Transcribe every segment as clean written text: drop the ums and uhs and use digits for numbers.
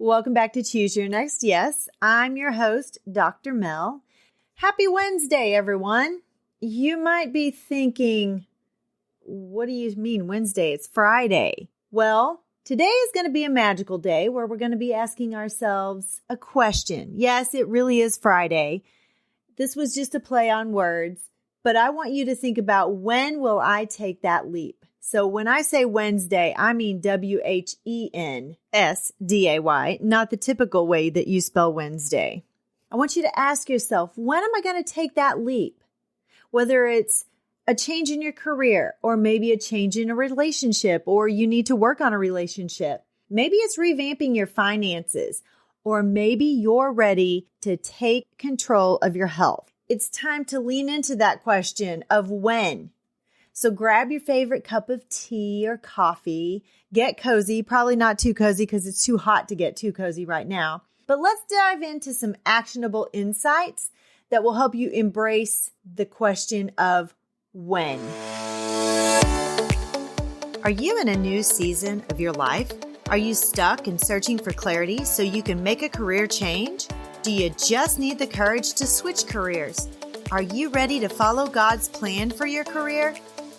Welcome back to Choose Your Next Yes. I'm your host, Dr. Mel. Happy Wednesday, everyone. You might be thinking, what do you mean Wednesday? It's Friday. Well, today is going to be a magical day where we're going to be asking ourselves a question. Yes, it really is Friday. This was just a play on words, but I want you to think about, when will I take that leap? So when I say Wednesday, I mean Wednesday, not the typical way that you spell Wednesday. I want you to ask yourself, when am I going to take that leap? Whether it's a change in your career, or maybe a change in a relationship, or you need to work on a relationship. Maybe it's revamping your finances, or maybe you're ready to take control of your health. It's time to lean into that question of when. So grab your favorite cup of tea or coffee, get cozy, probably not too cozy because it's too hot to get too cozy right now. But let's dive into some actionable insights that will help you embrace the question of when. Are you in a new season of your life? Are you stuck and searching for clarity so you can make a career change? Do you just need the courage to switch careers? Are you ready to follow God's plan for your career?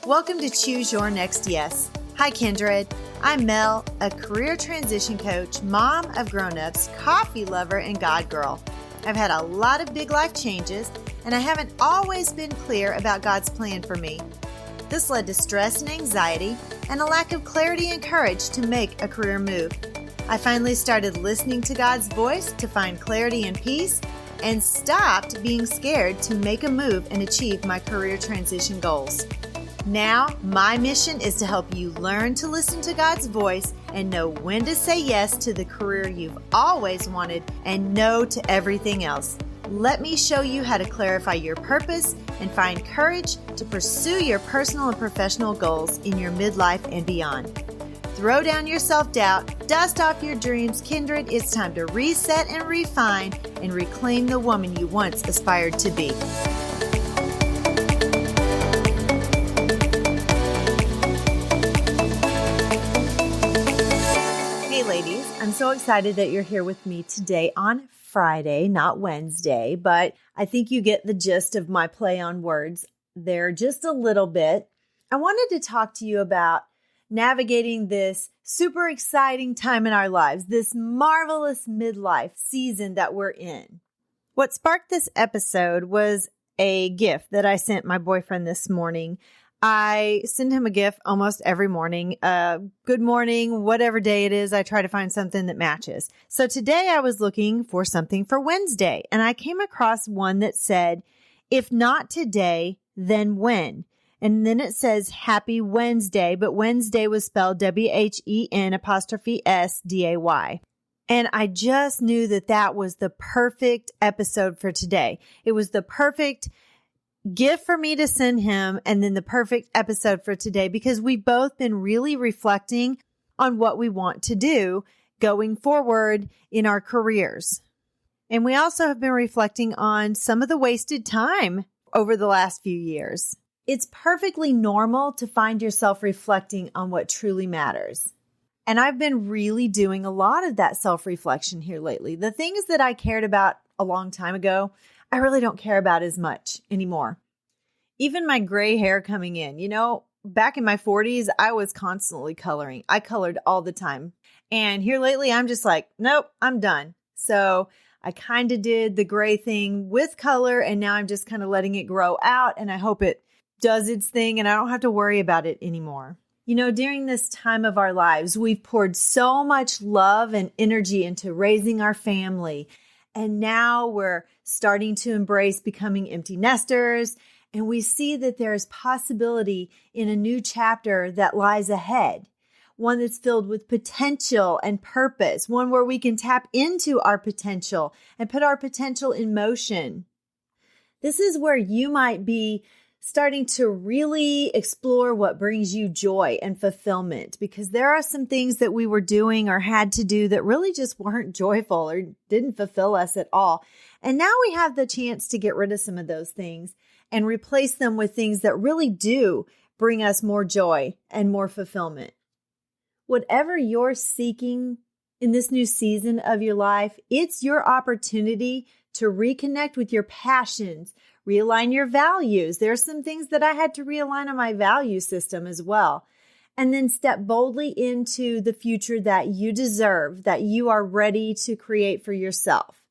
Welcome to Choose Your Next Yes. Hi, Kindred. I'm Mel, a career transition coach, mom of grown-ups, coffee lover, and God girl. I've had a lot of big life changes, and I haven't always been clear about God's plan for me. This led to stress and anxiety and a lack of clarity and courage to make a career move. I finally started listening to God's voice to find clarity and peace, and stopped being scared to make a move and achieve my career transition goals. Now, my mission is to help you learn to listen to God's voice and know when to say yes to the career you've always wanted and no to everything else. Let me show you how to clarify your purpose and find courage to pursue your personal and professional goals in your midlife and beyond. Throw down your self-doubt, dust off your dreams, Kindred. It's time to reset and refine and reclaim the woman you once aspired to be. Ladies, I'm so excited that you're here with me today on Friday, not Wednesday, but I think you get the gist of my play on words there just a little bit. I wanted to talk to you about navigating this super exciting time in our lives, this marvelous midlife season that we're in. What sparked this episode was a gift that I sent my boyfriend this morning. I send him a gift almost every morning. Good morning, whatever day it is, I try to find something that matches. So today I was looking for something for Wednesday, and I came across one that said, if not today, then when? And then it says Happy Wednesday, but Wednesday was spelled WHEN''SDAY. And I just knew that that was the perfect episode for today. It was the perfect gift for me to send him, and then the perfect episode for today, because we've both been really reflecting on what we want to do going forward in our careers. And we also have been reflecting on some of the wasted time over the last few years. It's perfectly normal to find yourself reflecting on what truly matters. And I've been really doing a lot of that self-reflection here lately. The things that I cared about a long time ago, I really don't care about as much anymore. Even my gray hair coming in, back in my 40s, I was constantly coloring. I colored all the time. And here lately, I'm just like, nope, I'm done. So I kind of did the gray thing with color, and now I'm just kind of letting it grow out, and I hope it does its thing and I don't have to worry about it anymore. During this time of our lives, we've poured so much love and energy into raising our family. And now we're starting to embrace becoming empty nesters. And we see that there is possibility in a new chapter that lies ahead. One that's filled with potential and purpose. One where we can tap into our potential and put our potential in motion. This is where you might be starting to really explore what brings you joy and fulfillment, because there are some things that we were doing or had to do that really just weren't joyful or didn't fulfill us at all. And now we have the chance to get rid of some of those things and replace them with things that really do bring us more joy and more fulfillment. Whatever you're seeking in this new season of your life, it's your opportunity to reconnect with your passions, realign your values. There's some things that I had to realign on my value system as well. And then step boldly into the future that you deserve, that you are ready to create for yourself.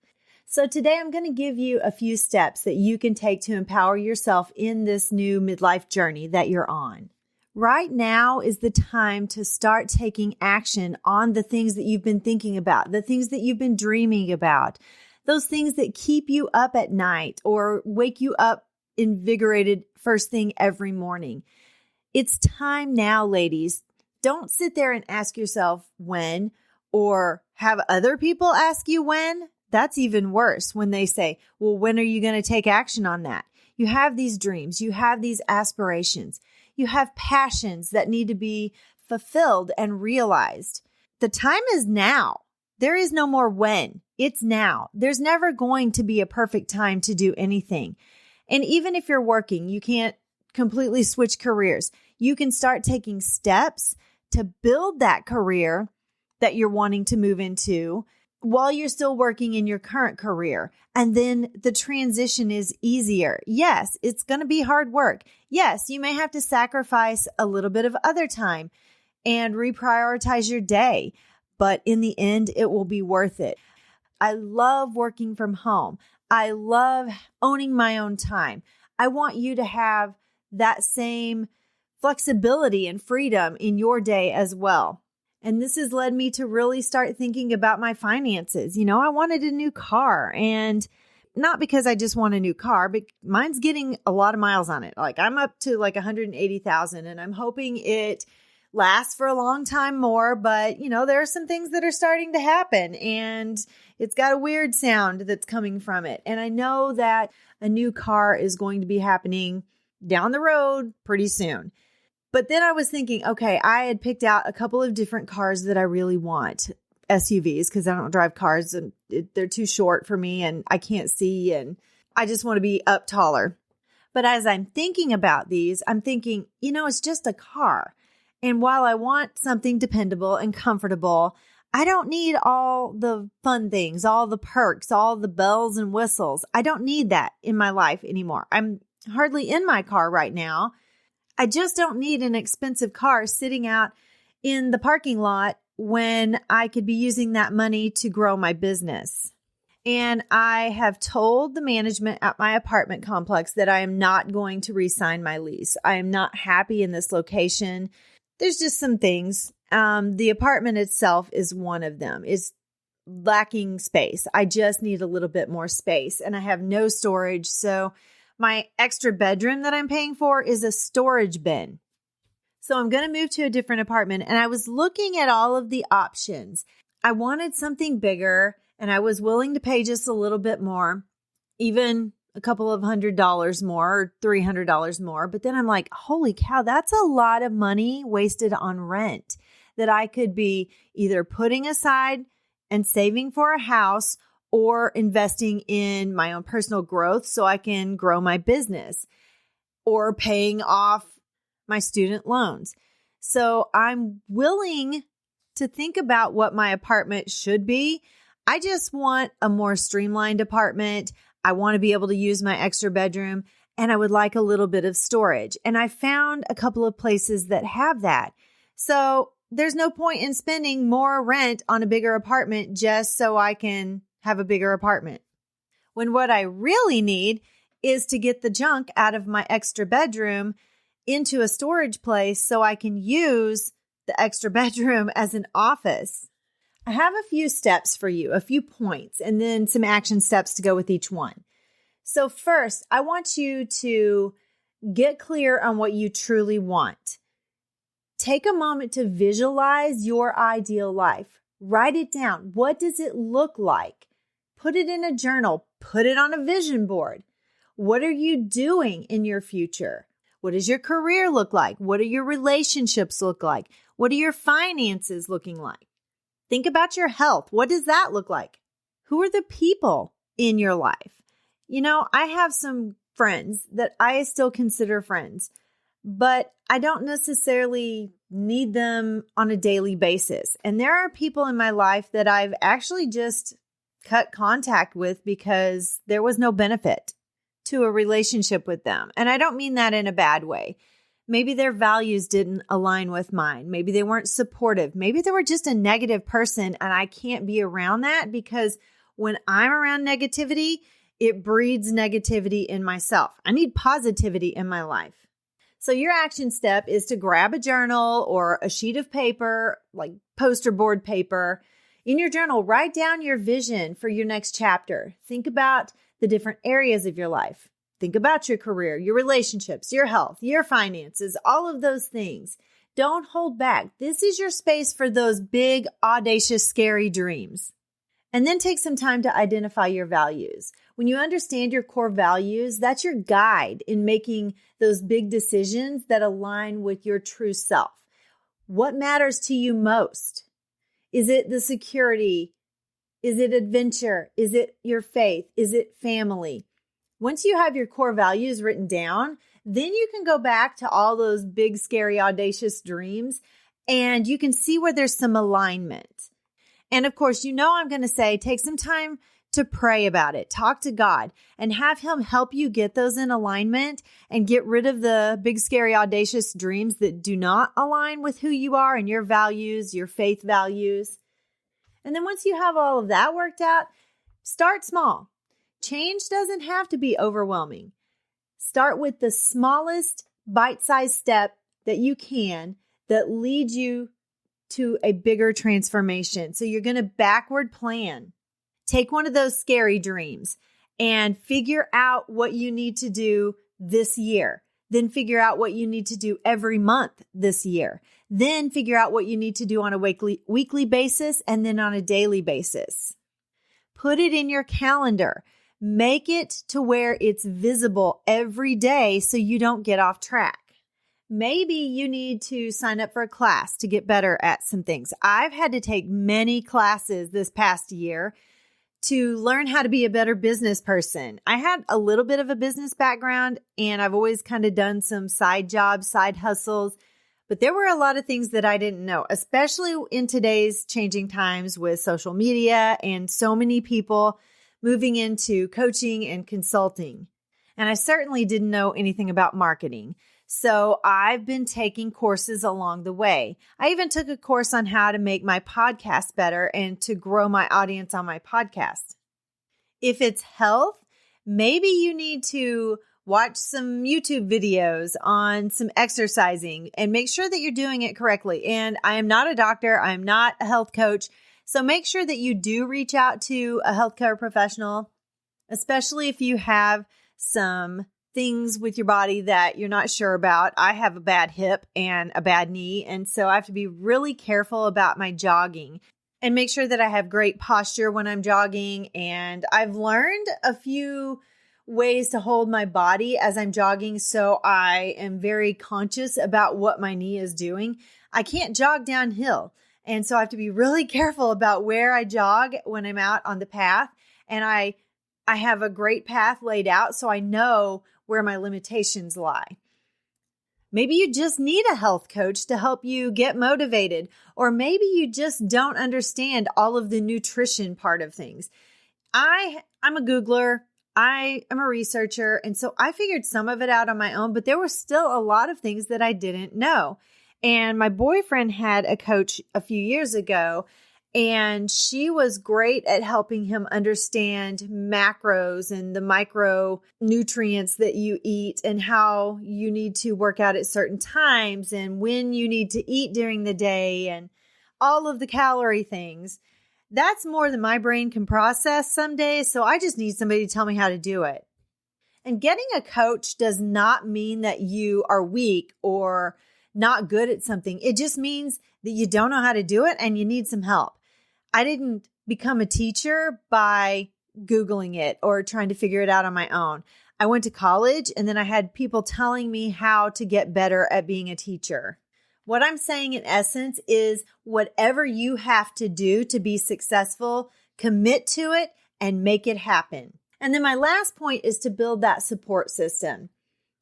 So today I'm going to give you a few steps that you can take to empower yourself in this new midlife journey that you're on. Right now is the time to start taking action on the things that you've been thinking about, the things that you've been dreaming about, those things that keep you up at night or wake you up invigorated first thing every morning. It's time now, ladies. Don't sit there and ask yourself when or have other people ask you when. That's even worse when they say, well, when are you going to take action on that? You have these dreams. You have these aspirations. You have passions that need to be fulfilled and realized. The time is now. There is no more when. It's now. There's never going to be a perfect time to do anything. And even if you're working, you can't completely switch careers. You can start taking steps to build that career that you're wanting to move into while you're still working in your current career. And then the transition is easier. Yes, it's going to be hard work. Yes, you may have to sacrifice a little bit of other time and reprioritize your day, but in the end, it will be worth it. I love working from home. I love owning my own time. I want you to have that same flexibility and freedom in your day as well. And this has led me to really start thinking about my finances. I wanted a new car, and not because I just want a new car, but mine's getting a lot of miles on it. Like I'm up to like 180,000, and I'm hoping it lasts for a long time more. But, there are some things that are starting to happen, and it's got a weird sound that's coming from it. And I know that a new car is going to be happening down the road pretty soon. But then I was thinking, okay, I had picked out a couple of different cars that I really want, SUVs, because I don't drive cars and they're too short for me and I can't see and I just want to be up taller. But as I'm thinking about these, I'm thinking, it's just a car. And while I want something dependable and comfortable, I don't need all the fun things, all the perks, all the bells and whistles. I don't need that in my life anymore. I'm hardly in my car right now. I just don't need an expensive car sitting out in the parking lot when I could be using that money to grow my business. And I have told the management at my apartment complex that I am not going to re-sign my lease. I am not happy in this location. There's just some things. The apartment itself is one of them. It's lacking space. I just need a little bit more space, and I have no storage. So my extra bedroom that I'm paying for is a storage bin. So I'm going to move to a different apartment, and I was looking at all of the options. I wanted something bigger, and I was willing to pay just a little bit more, even a couple of $100 more or $300 more. But then I'm like, holy cow, that's a lot of money wasted on rent that I could be either putting aside and saving for a house or investing in my own personal growth so I can grow my business or paying off my student loans. So I'm willing to think about what my apartment should be. I just want a more streamlined apartment. I want to be able to use my extra bedroom, and I would like a little bit of storage. And I found a couple of places that have that. So there's no point in spending more rent on a bigger apartment just so I can have a bigger apartment, when what I really need is to get the junk out of my extra bedroom into a storage place so I can use the extra bedroom as an office. I have a few steps for you, a few points, and then some action steps to go with each one. So first, I want you to get clear on what you truly want. Take a moment to visualize your ideal life. Write it down. What does it look like? Put it in a journal. Put it on a vision board. What are you doing in your future? What does your career look like? What do your relationships look like? What are your finances looking like? Think about your health. What does that look like? Who are the people in your life? I have some friends that I still consider friends. but I don't necessarily need them on a daily basis. And there are people in my life that I've actually just cut contact with because there was no benefit to a relationship with them. And I don't mean that in a bad way. Maybe their values didn't align with mine. Maybe they weren't supportive. Maybe they were just a negative person and I can't be around that because when I'm around negativity, it breeds negativity in myself. I need positivity in my life. So your action step is to grab a journal or a sheet of paper, like poster board paper. In your journal, write down your vision for your next chapter. Think about the different areas of your life. Think about your career, your relationships, your health, your finances, all of those things. Don't hold back. This is your space for those big, audacious, scary dreams. And then take some time to identify your values. When you understand your core values, that's your guide in making those big decisions that align with your true self. What matters to you most? Is it the security? Is it adventure? Is it your faith? Is it family? Once you have your core values written down, then you can go back to all those big, scary, audacious dreams, and you can see where there's some alignment. And of course, I'm going to say, take some time to pray about it. Talk to God and have Him help you get those in alignment and get rid of the big, scary, audacious dreams that do not align with who you are and your values, your faith values. And then once you have all of that worked out, start small. Change doesn't have to be overwhelming. Start with the smallest bite-sized step that you can that leads you to a bigger transformation. So you're going to backward plan. Take one of those scary dreams and figure out what you need to do this year. Then figure out what you need to do every month this year. Then figure out what you need to do on a weekly basis and then on a daily basis. Put it in your calendar. Make it to where it's visible every day so you don't get off track. Maybe you need to sign up for a class to get better at some things. I've had to take many classes this past year to learn how to be a better business person. I had a little bit of a business background and I've always kind of done some side jobs, side hustles, but there were a lot of things that I didn't know, especially in today's changing times with social media and so many people moving into coaching and consulting. And I certainly didn't know anything about marketing. So I've been taking courses along the way. I even took a course on how to make my podcast better and to grow my audience on my podcast. If it's health, maybe you need to watch some YouTube videos on some exercising and make sure that you're doing it correctly. And I am not a doctor. I'm not a health coach. So make sure that you do reach out to a healthcare professional, especially if you have some things with your body that you're not sure about. I have a bad hip and a bad knee, and so I have to be really careful about my jogging and make sure that I have great posture when I'm jogging. And I've learned a few ways to hold my body as I'm jogging, so I am very conscious about what my knee is doing. I can't jog downhill, and so I have to be really careful about where I jog when I'm out on the path. And I have a great path laid out, so I know where my limitations lie. Maybe you just need a health coach to help you get motivated, or maybe you just don't understand all of the nutrition part of things. I'm a Googler. I am a researcher, and so I figured some of it out on my own, but there were still a lot of things that I didn't know. And my boyfriend had a coach a few years ago, and she was great at helping him understand macros and the micronutrients that you eat and how you need to work out at certain times and when you need to eat during the day and all of the calorie things. That's more than my brain can process some days, so I just need somebody to tell me how to do it. And getting a coach does not mean that you are weak or not good at something. It just means that you don't know how to do it and you need some help. I didn't become a teacher by Googling it or trying to figure it out on my own. I went to college and then I had people telling me how to get better at being a teacher. What I'm saying in essence is whatever you have to do to be successful, commit to it and make it happen. And then my last point is to build that support system.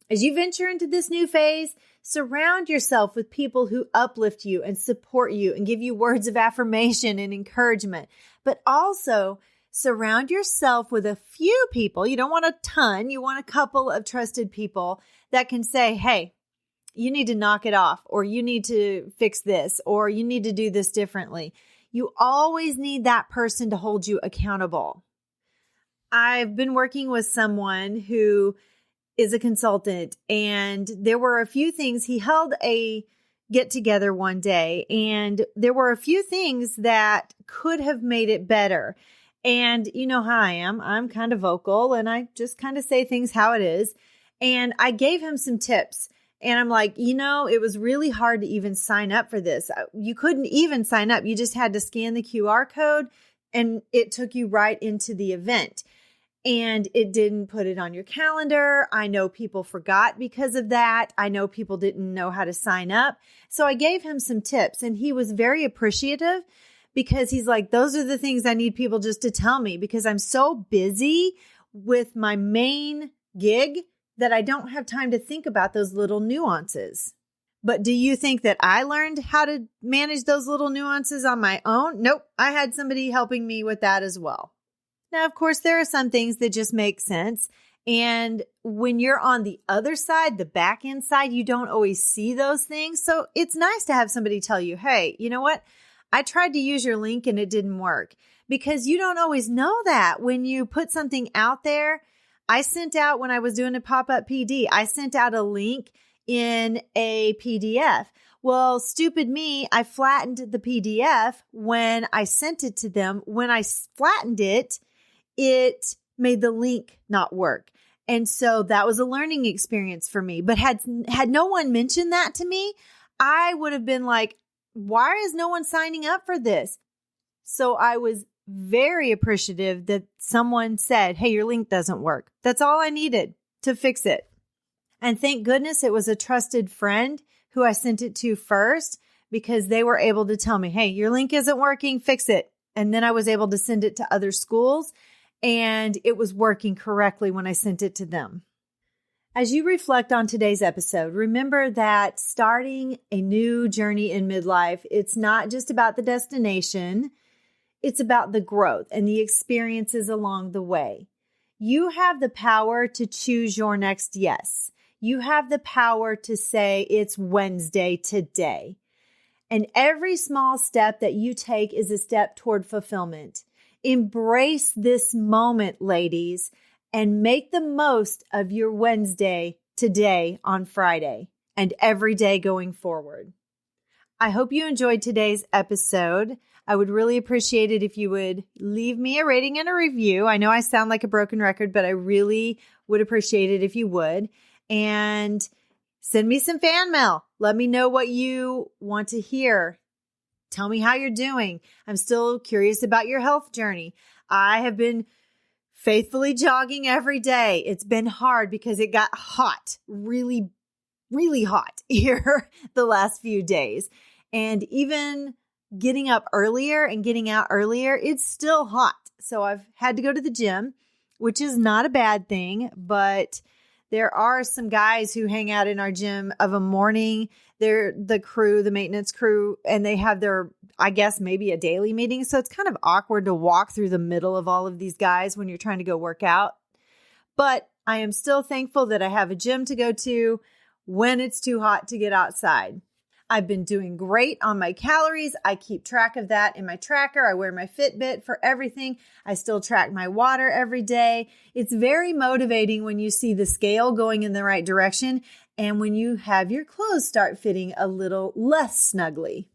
As you venture into this new phase, Surround yourself with people who uplift you and support you and give you words of affirmation and encouragement. But also surround yourself with a few people. You don't want a ton. You want a couple of trusted people that can say, hey, you need to knock it off, or you need to fix this, or you need to do this differently. You always need that person to hold you accountable. I've been working with someone who is a consultant, and there were a few things. He held a get together one day, and there were a few things that could have made it better. And you know how I am. I'm kind of vocal, and I just kind of say things how it is. And I gave him some tips. And I'm like, it was really hard to even sign up for this. You couldn't even sign up. You just had to scan the QR code and it took you right into the event. And it didn't put it on your calendar. I know people forgot because of that. I know people didn't know how to sign up. So I gave him some tips, and he was very appreciative because he's like, those are the things I need people just to tell me, because I'm so busy with my main gig that I don't have time to think about those little nuances. But do you think that I learned how to manage those little nuances on my own? Nope. I had somebody helping me with that as well. Now, of course, there are some things that just make sense. And when you're on the other side, the back end side, you don't always see those things. So it's nice to have somebody tell you, hey, you know what? I tried to use your link and it didn't work, because you don't always know that when you put something out there. I sent out, when I was doing a pop-up PD, I sent out a link in a PDF. Well, stupid me, I flattened the PDF when I sent it to them. When I flattened it, it made the link not work. And so that was a learning experience for me. But had no one mentioned that to me, I would have been like, why is no one signing up for this? So I was very appreciative that someone said, hey, your link doesn't work. That's all I needed to fix it. And thank goodness it was a trusted friend who I sent it to first, because they were able to tell me, hey, your link isn't working, fix it. And then I was able to send it to other schools, and it was working correctly when I sent it to them. As you reflect on today's episode, remember that starting a new journey in midlife, it's not just about the destination. It's about the growth and the experiences along the way. You have the power to choose your next yes. You have the power to say it's Wednesday today. And every small step that you take is a step toward fulfillment. Embrace this moment, ladies, and make the most of your Wednesday today on Friday and every day going forward. I hope you enjoyed today's episode. I would really appreciate it if you would leave me a rating and a review. I know I sound like a broken record, but I really would appreciate it if you would. And send me some fan mail. Let me know what you want to hear. Tell me how you're doing. I'm still curious about your health journey. I have been faithfully jogging every day. It's been hard because it got hot, really, really hot here the last few days. And even getting up earlier and getting out earlier, it's still hot. So I've had to go to the gym, which is not a bad thing, but there are some guys who hang out in our gym of a morning. They're the crew, the maintenance crew, and they have their, I guess, maybe a daily meeting. So it's kind of awkward to walk through the middle of all of these guys when you're trying to go work out. But I am still thankful that I have a gym to go to when it's too hot to get outside. I've been doing great on my calories. I keep track of that in my tracker. I wear my Fitbit for everything. I still track my water every day. It's very motivating when you see the scale going in the right direction and when you have your clothes start fitting a little less snugly.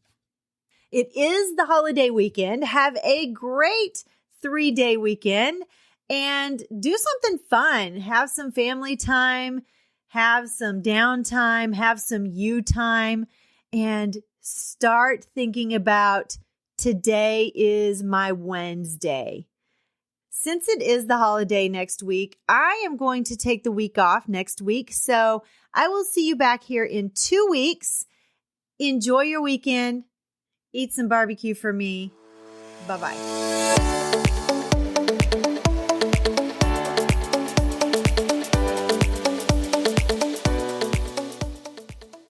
It is the holiday weekend. Have a great 3-day weekend and do something fun. Have some family time, have some downtime, have some you time. And start thinking about today is my Wednesday. Since it is the holiday next week, I am going to take the week off next week. So I will see you back here in 2 weeks. Enjoy your weekend. Eat some barbecue for me. Bye-bye.